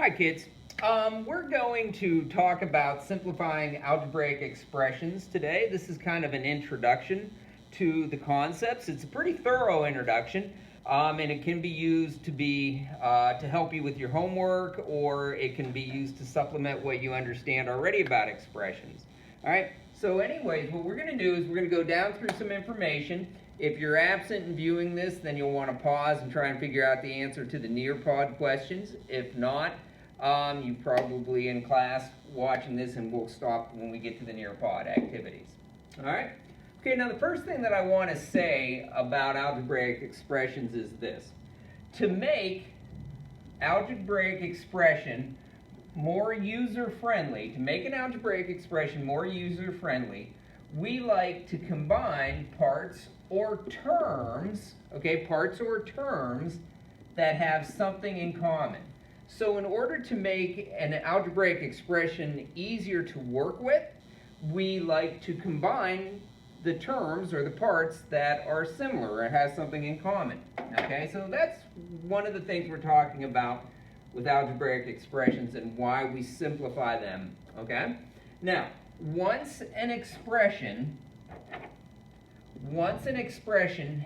Hi kids. We're going to talk about simplifying algebraic expressions today. This is kind of an introduction to the concepts. It's a pretty thorough introduction, and it can be used to help you with your homework, or it can be used to supplement what you understand already about expressions. All right. So, anyways, what we're going to do is we're going to go down through some information. If you're absent in viewing this, then you'll want to pause and try and figure out the answer to the Nearpod questions. If not, you're probably in class watching this, and we'll stop when we get to the Nearpod activities. All right? Okay, now the first thing that I want to say about algebraic expressions is this. To make algebraic expression more user-friendly, to make an algebraic expression more user-friendly, we like to combine parts or terms, okay, parts or terms that have something in common. So in order to make an algebraic expression easier to work with, we like to combine the terms or the parts that are similar or have something in common. Okay, so that's one of the things we're talking about with algebraic expressions and why we simplify them. Okay, now once an expression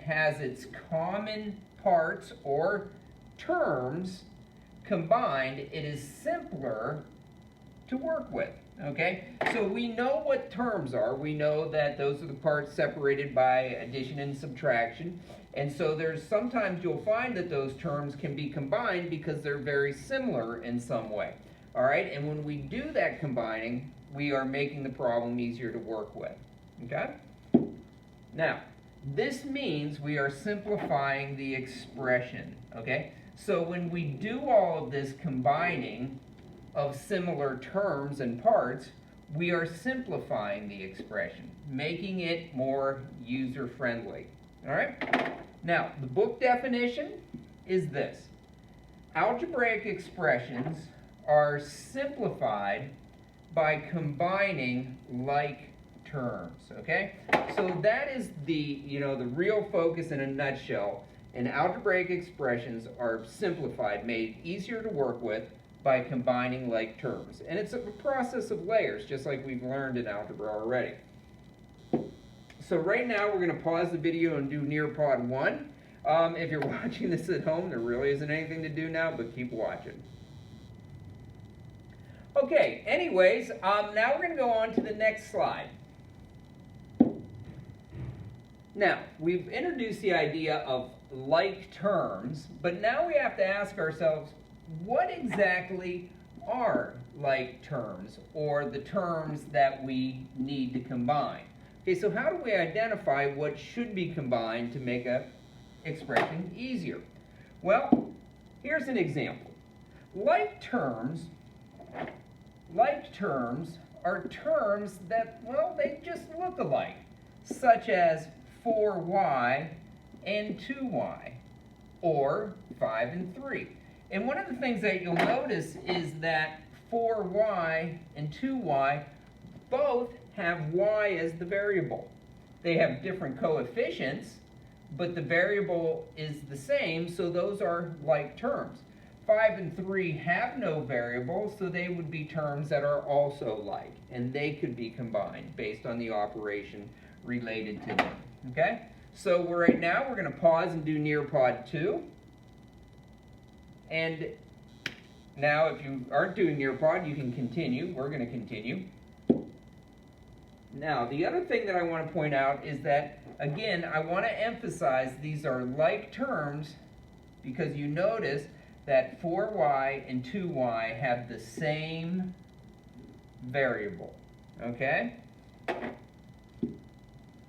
has its common parts or terms combined, it is simpler to work with. Okay, so we know what terms are. We know that those are the parts separated by addition and subtraction. And so sometimes you'll find that those terms can be combined because they're very similar in some way. All right, and when we do that combining, we are making the problem easier to work with. Okay? Now, this means we are simplifying the expression. Okay? So when we do all of this combining of similar terms and parts, we are simplifying the expression, making it more user-friendly. All right? Now, the book definition is this. Algebraic expressions are simplified by combining like terms, okay? So that is the real focus in a nutshell. And algebraic expressions are simplified, made easier to work with by combining like terms. And it's a process of layers, just like we've learned in algebra already. So right now we're going to pause the video and do Nearpod 1. If you're watching this at home, there really isn't anything to do now, but keep watching. Okay, anyways, now we're going to go on to the next slide. Now, we've introduced the idea of like terms, but now we have to ask ourselves, what exactly are like terms, or the terms that we need to combine? Okay, so how do we identify what should be combined to make an expression easier? Well, here's an example. Like terms are terms that, well, they just look alike, such as 4y and 2y, or 5 and 3. And one of the things that you'll notice is that 4y and 2y both have y as the variable. They have different coefficients, but the variable is the same, so those are like terms. 5 and 3 have no variable, so they would be terms that are also like, and they could be combined based on the operation related to them. Okay? So right now we're going to pause and do Nearpod 2. And now if you aren't doing Nearpod, you can continue. We're going to continue. Now, the other thing that I want to point out is that, again, I want to emphasize these are like terms because you notice that 4y and 2y have the same variable. Okay?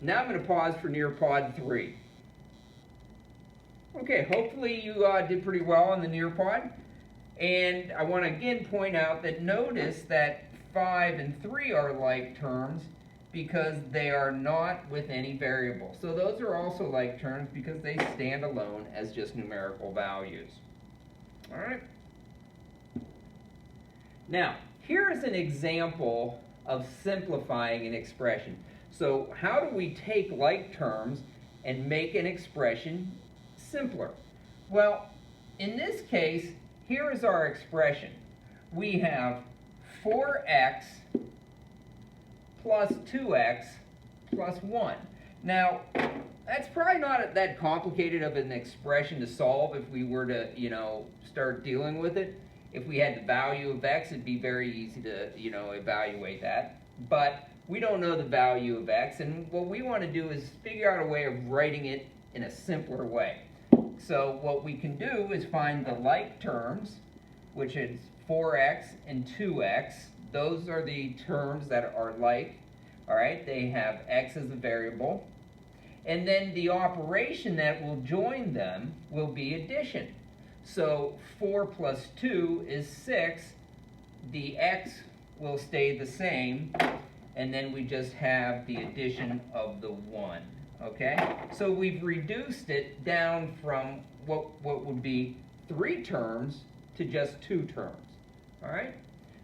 Now I'm going to pause for Nearpod 3. Okay, hopefully you did pretty well on the Nearpod. And I want to again point out that notice that 5 and 3 are like terms because they are not with any variable. So those are also like terms because they stand alone as just numerical values. All right? Now, here is an example of simplifying an expression. So how do we take like terms and make an expression simpler? Well, in this case, here is our expression. we have 4x plus 2x plus 1. Now, that's probably not that complicated of an expression to solve if we were to, start dealing with it. If we had the value of x, it'd be very easy to, evaluate that. But we don't know the value of x, and what we want to do is figure out a way of writing it in a simpler way. So what we can do is find the like terms, which is 4x and 2x. Those are the terms that are like. All right, they have x as a variable. And then the operation that will join them will be addition. So 4 plus 2 is 6. The x will stay the same. And then we just have the addition of the 1. Okay? So we've reduced it down from what would be 3 terms to just 2 terms. All right?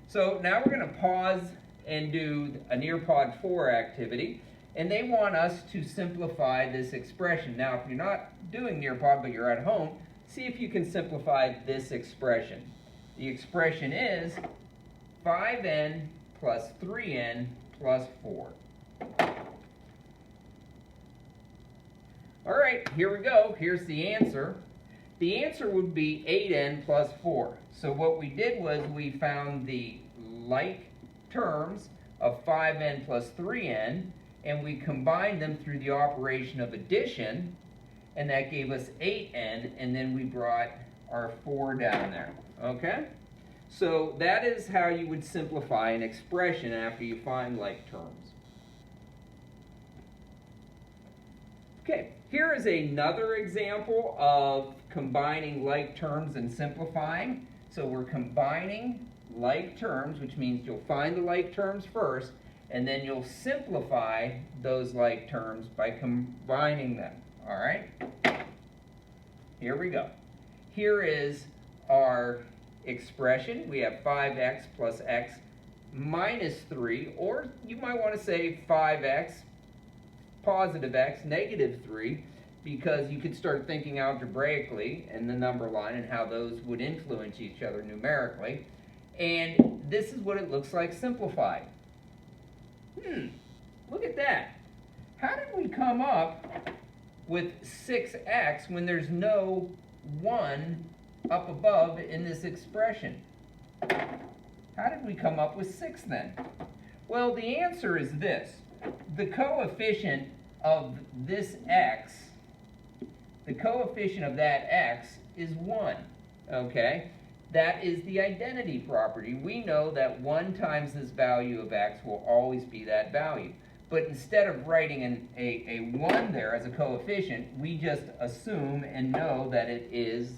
So now we're going to pause and do a Nearpod 4 activity. And they want us to simplify this expression. Now, if you're not doing Nearpod, but you're at home, see if you can simplify this expression. The expression is 5n plus 3n plus 4. All right, here we go. Here's the answer. The answer would be 8n plus 4. So what we did was we found the like terms of 5n plus 3n, and we combined them through the operation of addition, and that gave us 8n, and then we brought our 4 down there, okay? So that is how you would simplify an expression after you find like terms. Okay, here is another example of combining like terms and simplifying. So we're combining like terms, which means you'll find the like terms first, and then you'll simplify those like terms by combining them, all right? Here we go. Here is our expression. We have 5x plus x minus 3, or you might want to say 5x, positive x, negative 3, because you could start thinking algebraically in the number line and how those would influence each other numerically. And this is what it looks like simplified. Look at that. How did we come up with 6x when there's no 1 up above in this expression? How did we come up with 6 then? Well, the answer is this. The coefficient of this x, the coefficient of that x is 1, okay? That is the identity property. We know that 1 times this value of x will always be that value. But instead of writing a 1 there as a coefficient, we just assume and know that it is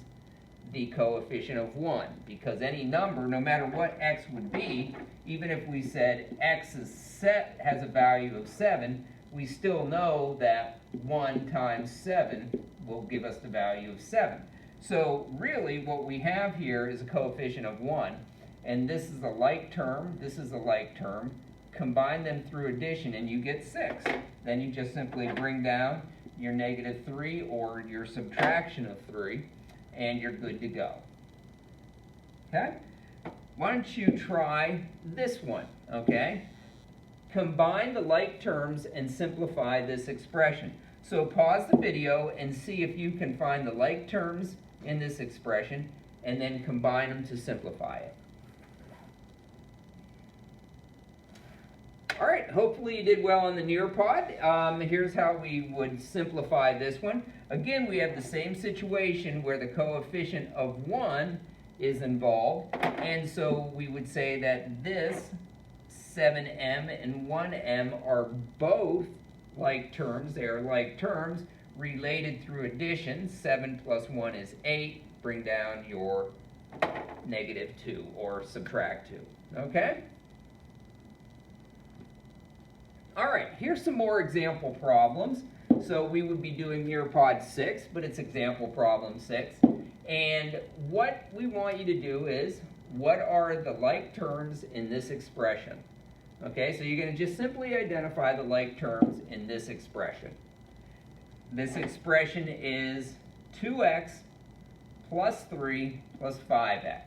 the coefficient of 1. Because any number, no matter what x would be, even if we said x has a value of 7, we still know that 1 times 7 will give us the value of 7. So really what we have here is a coefficient of 1, and this is a like term, this is a like term. Combine them through addition and you get 6. Then you just simply bring down your negative 3 or your subtraction of 3, and you're good to go. Okay? Why don't you try this one, okay? Combine the like terms and simplify this expression. So pause the video and see if you can find the like terms in this expression and then combine them to simplify it. All right, hopefully you did well on the Nearpod. Here's how we would simplify this one. Again, we have the same situation where the coefficient of 1 is involved, and so we would say that this 7m and 1m are both like terms. They are like terms related through addition. 7 plus 1 is 8. Bring down your negative 2 or subtract 2. Okay? All right, here's some more example problems. So we would be doing Nearpod 6, but it's example problem 6. And what we want you to do is, what are the like terms in this expression? Okay, so you're going to just simply identify the like terms in this expression. This expression is 2x plus 3 plus 5x.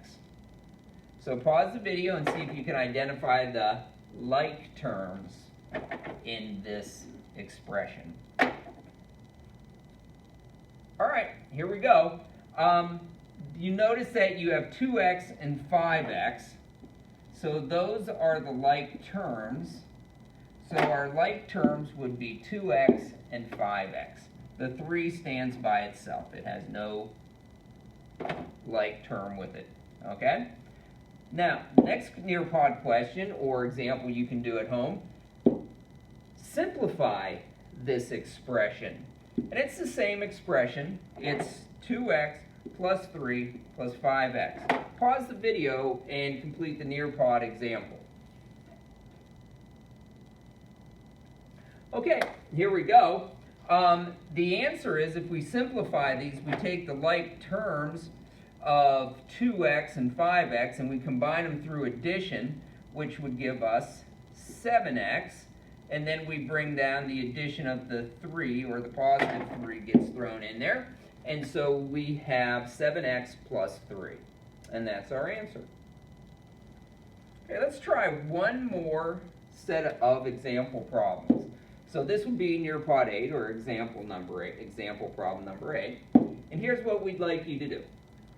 So pause the video and see if you can identify the like terms in this expression. All right, here we go. You notice that you have 2x and 5x. So those are the like terms. So our like terms would be 2x and 5x. The 3 stands by itself. It has no like term with it. Okay? Now, next Nearpod question or example you can do at home. Simplify this expression. And it's the same expression. It's 2x plus 3 plus 5x. Pause the video and complete the Nearpod example. Okay, here we go. The answer is, if we simplify these, we take the like terms of 2x and 5x and we combine them through addition, which would give us 7x. And then we bring down the addition of the 3, or the positive 3 gets thrown in there. And so we have 7x plus 3. And that's our answer. Okay, let's try one more set of example problems. So this would be Nearpod 8, or example problem number 8. And here's what we'd like you to do.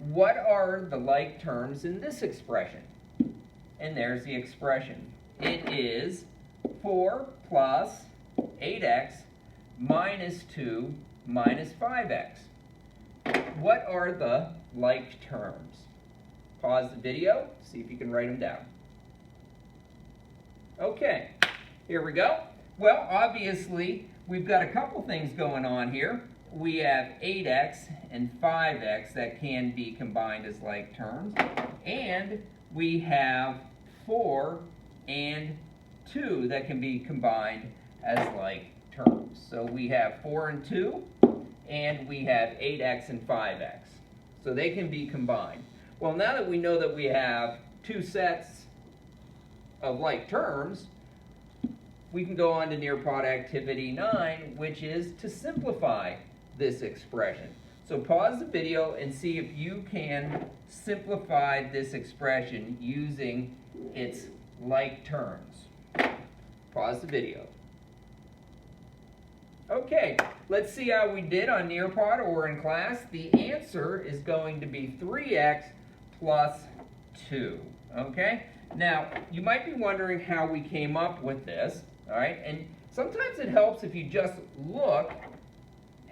What are the like terms in this expression? And there's the expression. It is 4 plus 8x minus 2 minus 5x. What are the like terms? Pause the video, see if you can write them down. Okay, here we go. Well, obviously, we've got a couple things going on here. We have 8x and 5x that can be combined as like terms. And we have 4 and 2 that can be combined as like terms. So we have 4 and 2, and we have 8x and 5x. So they can be combined. Well, now that we know that we have two sets of like terms, we can go on to Nearpod activity 9, which is to simplify this expression. So pause the video and see if you can simplify this expression using its like terms. Pause the video. Okay, let's see how we did on Nearpod or in class. The answer is going to be 3x plus 2. Okay? Now, you might be wondering how we came up with this. All right? And sometimes it helps if you just look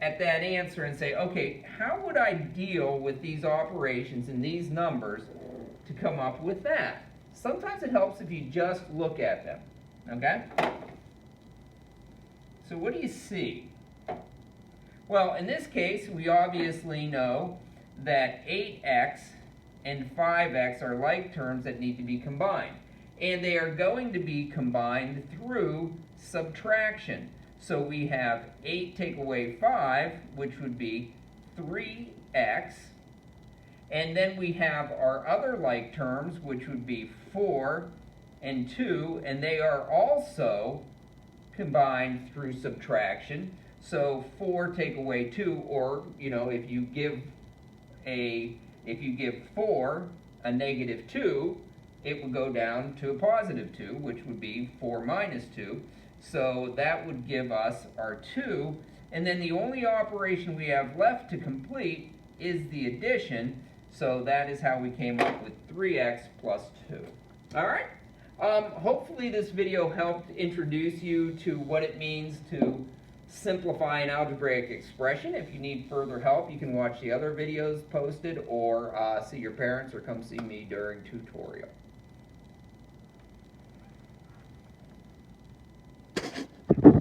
at that answer and say, okay, how would I deal with these operations and these numbers to come up with that? Sometimes it helps if you just look at them. Okay? So what do you see? Well, in this case, we obviously know that 8x and 5x are like terms that need to be combined. And they are going to be combined through subtraction. So we have 8 take away 5, which would be 3x. And then we have our other like terms, which would be 4 and 2, and they are also combined through subtraction. So 4 take away 2, or if you give 4 a negative 2, it would go down to a positive 2, which would be 4 minus 2. So that would give us our 2, and then the only operation we have left to complete is the addition. So that is how we came up with 3x plus 2. All right? Hopefully this video helped introduce you to what it means to simplify an algebraic expression. If you need further help, you can watch the other videos posted, or see your parents, or come see me during tutorial.